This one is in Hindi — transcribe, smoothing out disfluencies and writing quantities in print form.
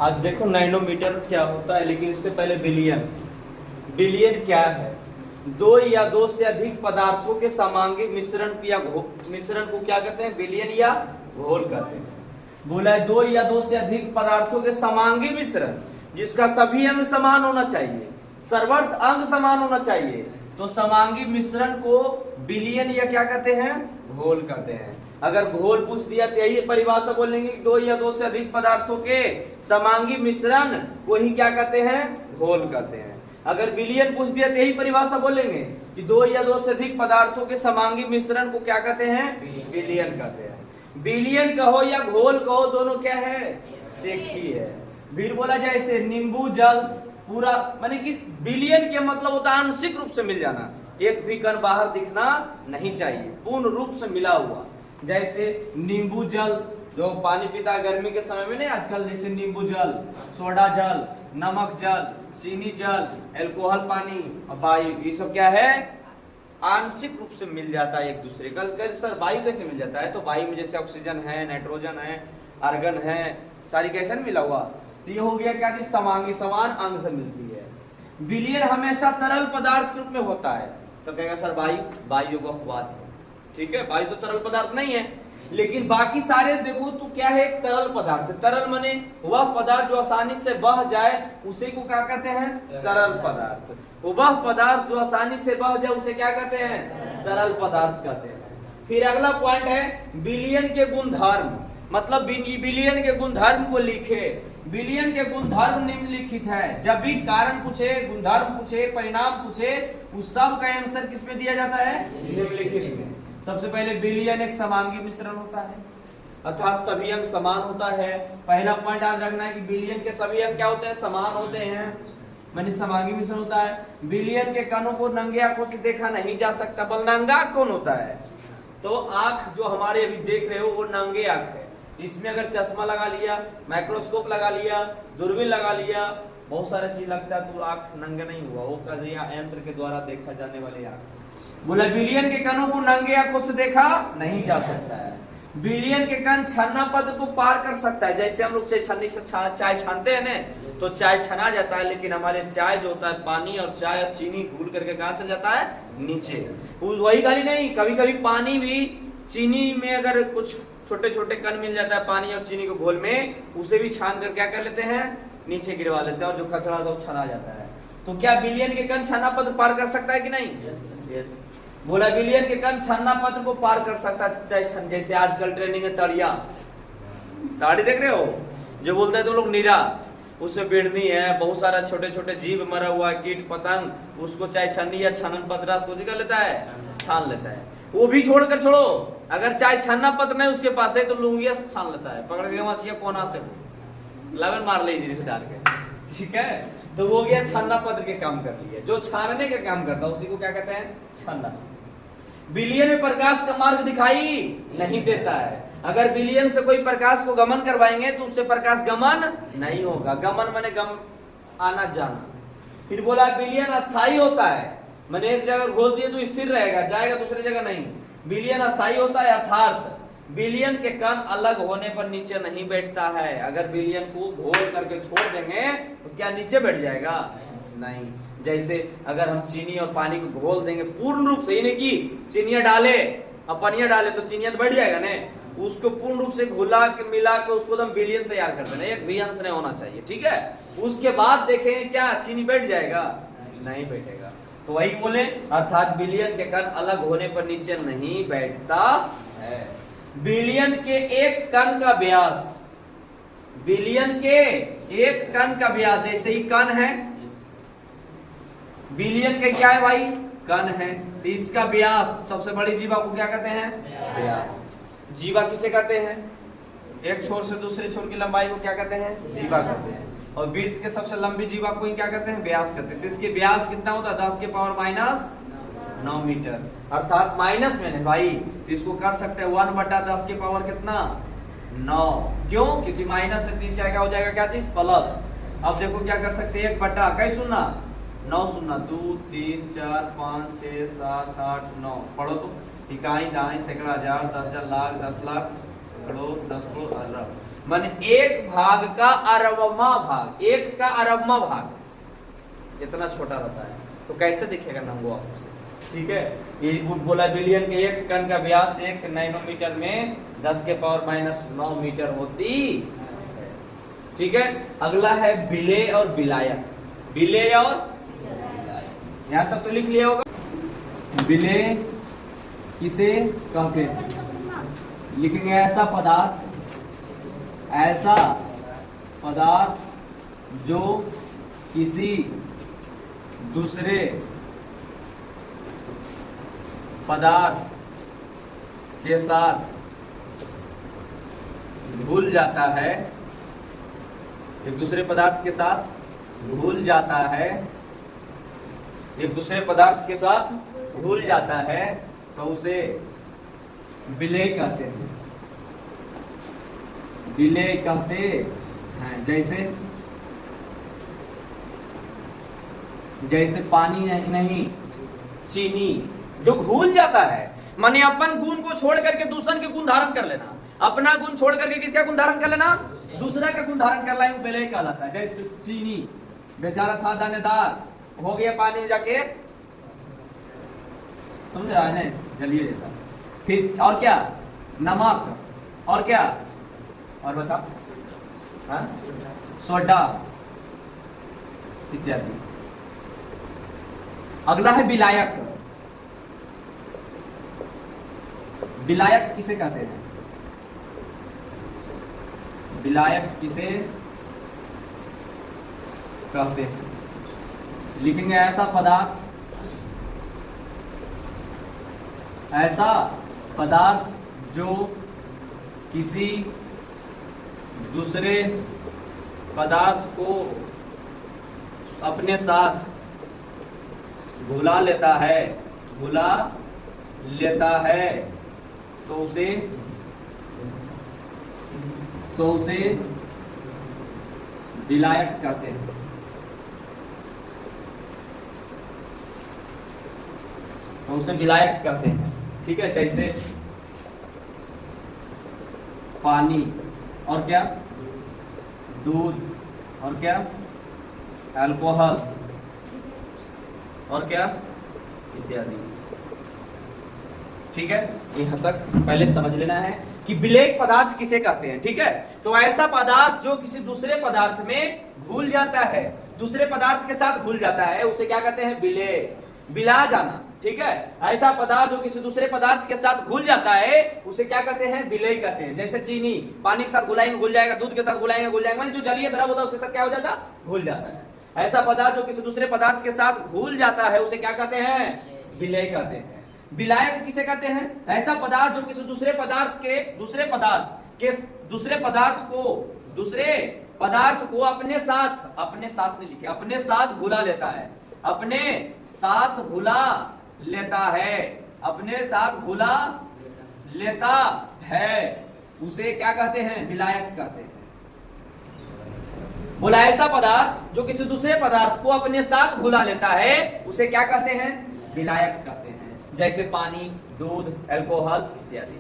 आज देखो नैनोमीटर क्या होता है, लेकिन इससे पहले बिलियन। बिलियन क्या है? दो या दो से अधिक पदार्थों के समांगी मिश्रण या मिश्रण को क्या कहते हैं? बिलियन या घोल कहते हैं। बोला है दो या दो से अधिक पदार्थों के समांगी मिश्रण जिसका सभी अंग समान होना चाहिए, सर्वत्र अंग समान होना चाहिए, तो समांगी मिश्रण को बिलियन या क्या कहते हैं? घोल कहते हैं। अगर घोल पूछ दिया तो यही परिभाषा बोलेंगे कि दो या दो से अधिक पदार्थों के समांगी मिश्रण को ही क्या कहते हैं? घोल कहते हैं। अगर बिलियन पूछ दिया तो यही परिभाषा बोलेंगे कि दो या दो से अधिक पदार्थों के समांगी मिश्रण को क्या कहते हैं? बिलियन कहते हैं। बिलियन कहो या घोल कहो, दोनों क्या है? सेखी है। फिर बोला जाए इसे नींबू जल पूरा, माने कि बिलियन के मतलब होता है आंशिक रूप से मिल जाना, एक भी कण बाहर दिखना नहीं चाहिए, पूर्ण रूप से मिला हुआ। जैसे नींबू जल जो पानी पीता है गर्मी के समय में, नहीं आजकल, जैसे नींबू जल, सोडा जल, नमक जल, चीनी जल, अल्कोहल पानी और वायु, ये सब क्या है? आंशिक रूप से मिल जाता है एक दूसरे का। सर वायु कैसे मिल जाता है? तो वायु में जैसे ऑक्सीजन है, नाइट्रोजन है, आर्गन है, सारी कैसे मिला हुआ? तो ये हो गया क्या चीज? समांगी, समान अंग से मिलती है। विलयन हमेशा तरल पदार्थ के रूप में होता है, तो कहेगा सर वायु, वायु को अपवाद है, ठीक है, वायु तो तरल पदार्थ नहीं है। लेकिन बाकी सारे देखो तो क्या है? एक तरल पदार्थ। तरल माने वह पदार्थ जो आसानी से बह जाए उसे को क्या कहते हैं? तरल पदार्थ। वह पदार्थ जो आसानी से बह जाए उसे क्या कहते हैं? तरल पदार्थ कहते हैं। फिर अगला पॉइंट है विलयन के गुणधर्म, मतलब विलयन के गुणधर्म को लिखे। विलयन के गुणधर्म निम्नलिखित है। जब भी कारण पूछे, गुणधर्म पूछे, परिणाम पूछे, उस सब का आंसर किसमें दिया जाता है? निम्नलिखित में। सबसे पहले विलयन एक समांगी मिश्रण होता है, अर्थात सभी अंग समान होता है। पहला पॉइंट याद रखना है कि विलयन के सभी अंग क्या होते हैं? समान होते हैं, माने समांगी मिश्रण होता है। विलयन के कणों को नंगे आंखों से देखा नहीं जा सकता, बल नंगा कौन होता है? तो आंख जो हमारे अभी देख रहे हो वो नंगे आंख है। इसमें अगर चश्मा लगा लिया, माइक्रोस्कोप लगा लिया, दूरबीन लगा लिया, बहुत सारे चीज लगता है, तो आंख नंगा नहीं हुआ, वो यंत्र के द्वारा देखा जाने वाली आंख। बोला विलयन के कणों को नंगे आंखों से देखा नहीं जा सकता है। विलयन के कण छन्ना पद को पार कर सकता है। जैसे हम लोग छन्नी से चाय छानते हैं ना, तो चाय छना जाता है, लेकिन हमारे चाय जो होता है पानी और चाय और चीनी घुल करके कहां चल जाता है? नीचे। वही खाली नहीं, कभी कभी पानी भी, चीनी में अगर कुछ छोटे छोटे कण मिल जाता है पानी और चीनी के घोल में, उसे भी छान कर क्या कर लेते हैं? नीचे गिरवा लेते हैं, और जो कचरा था वो छना जाता है। तो क्या विलयन के कण छन्ना पद पार कर सकता है कि नहीं? यस। बोला विलयन के कण छन्ना पत्र को पार कर सकता है। जैसे आजकल ट्रेनिंग है तड़िया, ताड़ी देख रहे हो, जो बोलते हैं तो लोग नीरा, उससे बेड़नी है, बहुत सारा छोटे छोटे जीव मरा हुआ है, कीट पतंग, उसको चाहे छन्नी या छनन पत्र को कर लेता है, छान लेता है। वो भी छोड़कर छोड़ो, अगर चाहे छन्ना पत्र नहीं उसके पास है तो लुंगिया से छान लेता है, पकड़ के मछिया कोना से लवन मार लीजिए से डाल के, ठीक है। तो वो गया छन्ना पत्र के काम कर लिया। जो छानने का काम करता है उसी को क्या कहते हैं? छन्ना। विलयन में प्रकाश का मार्ग दिखाई नहीं देता है। अगर विलयन से कोई प्रकाश को गमन करवाएंगे तो उससे प्रकाश गमन नहीं होगा। गमन माने गम, आना जाना। फिर बोला विलयन अस्थाई होता है, माने एक जगह खोल दिए तो स्थिर रहेगा, जाएगा दूसरी जगह नहीं। विलयन अस्थाई होता है, अर्थात विलयन के कण अलग होने पर नीचे नहीं बैठता है। अगर विलयन को घोल करके छोड़ देंगे तो क्या नीचे बैठ जाएगा? नहीं। जैसे अगर हम चीनी और पानी को घोल देंगे पूर्ण रूप से, यानी कि चीनिया डाले और पनिया डाले तो चीनिया तो बैठ जाएगा ना, उसको पूर्ण रूप से घुला के मिला के उसको हम विलयन तैयार कर देना, एक भी अंश नहीं होना चाहिए, ठीक है। उसके बाद देखेंगे क्या चीनी बैठ जाएगा? नहीं बैठेगा। तो वही बोले, अर्थात विलयन के कण अलग होने पर नीचे नहीं बैठता है। विलयन के एक कण का व्यास, विलयन के एक कण का व्यास, जैसे ही कण है, विलयन के क्या है भाई? कण है, तो इसका व्यास, सबसे बड़ी जीवा को क्या कहते हैं? व्यास। जीवा किसे कहते हैं? एक छोर से दूसरे छोर की लंबाई को क्या कहते हैं? जीवा कहते हैं। और वृत्त के सबसे लंबी जीवा को क्या कहते हैं? व्यास कहते हैं। तो इसके व्यास कितना होता है? 10 के पावर माइनस 9 मीटर, अर्थात माइनस में है भाई, तो इसको कर सकते हैं 1/10 के पावर कितना? 9। क्यों? क्योंकि माइनस से 3 क्या हो जाएगा? क्या चीज? प्लस। अब देखो क्या कर सकते हैं, 1 बटा कई सुनना 9 सुनना 2 3 4 5 6 7 8 9, पढ़ो तो, इकाई दाई सैकड़ा हजार 10,000 लाख 10 लाख करोड़ 10 करोड़ अरब। माने 1 भाग का 1/2वां भाग, 1 का 1/2वां भाग इतना छोटा रहता है। तो कैसे दिखेगा नंगो आंखों से? ठीक है, ये बोला बिलियन के एक कण का व्यास 1 नैनोमीटर में 10⁻⁹ मीटर होती है। ठीक है, अगला है विलेय और विलायक। विलेय और यहां तक तो लिख लिया होगा। विलेय किसे कहते हैं? लिखेंगे ऐसा पदार्थ जो किसी दूसरे पदार्थ के साथ घुल जाता है, एक दूसरे पदार्थ के साथ घुल जाता है, एक दूसरे पदार्थ के साथ घुल जाता है, तो उसे विलेय कहते हैं। विलेय कहते हैं। जैसे पानी नहीं, चीनी जो घुल जाता है, माने अपन गुण को छोड़ करके दूसरे के गुण धारण कर लेना, अपना गुण छोड़ करके किसका गुण धारण कर लेना? दूसरा का गुण धारण कर लेना, विलेय कहलाता है। जैसे चीनी बेचारा था दानेदार, हो गया पानी में जाके, समझ रहा है ना, जलिए जैसा। फिर और क्या? नमक, और क्या? और बता, सोडा इत्यादि। अगला है विलायक। विलायक किसे कहते हैं? विलायक किसे कहते हैं? लिखेंगे ऐसा पदार्थ जो किसी दूसरे पदार्थ को अपने साथ घुला लेता है, तो उसे विलायक कहते हैं। ठीक है, जैसे पानी, और क्या? दूध, और क्या? अल्कोहल, और क्या? इत्यादि। ठीक है, यहां तक पहले समझ लेना है कि विलेय पदार्थ किसे कहते हैं। ठीक है, तो ऐसा पदार्थ जो किसी दूसरे पदार्थ में घुल जाता है, दूसरे पदार्थ के साथ घुल जाता है, उसे क्या कहते हैं? विलेय, विला जाना। ठीक है, ऐसा पदार्थ जो किसी दूसरे पदार्थ के साथ घुल जाता है, उसे क्या कहते हैं? विलेय कहते हैं। जैसे चीनी पानी के साथ घुलाएंगे घुल जाएगा, दूध के साथ घुलाएंगे घुल जाएगा, जो जलीय द्रव होता है उसके साथ क्या हो जाता है? घुल जाता है। ऐसा पदार्थ जो किसी दूसरे पदार्थ के साथ घुल जाता है, उसे क्या कहते हैं? विलेय कहते हैं। विलायक किसे कहते हैं? ऐसा पदार्थ जो किसी दूसरे पदार्थ को अपने साथ नहीं लिखे, अपने साथ घुला लेता है, अपने साथ घुला लेता है, उसे क्या कहते हैं? विलायक कहते हैं। बोला ऐसा पदार्थ जो किसी दूसरे पदार्थ को अपने साथ घुला लेता है, उसे क्या कहते हैं? विलायक कहते हैं। जैसे पानी, दूध, अल्कोहल इत्यादि।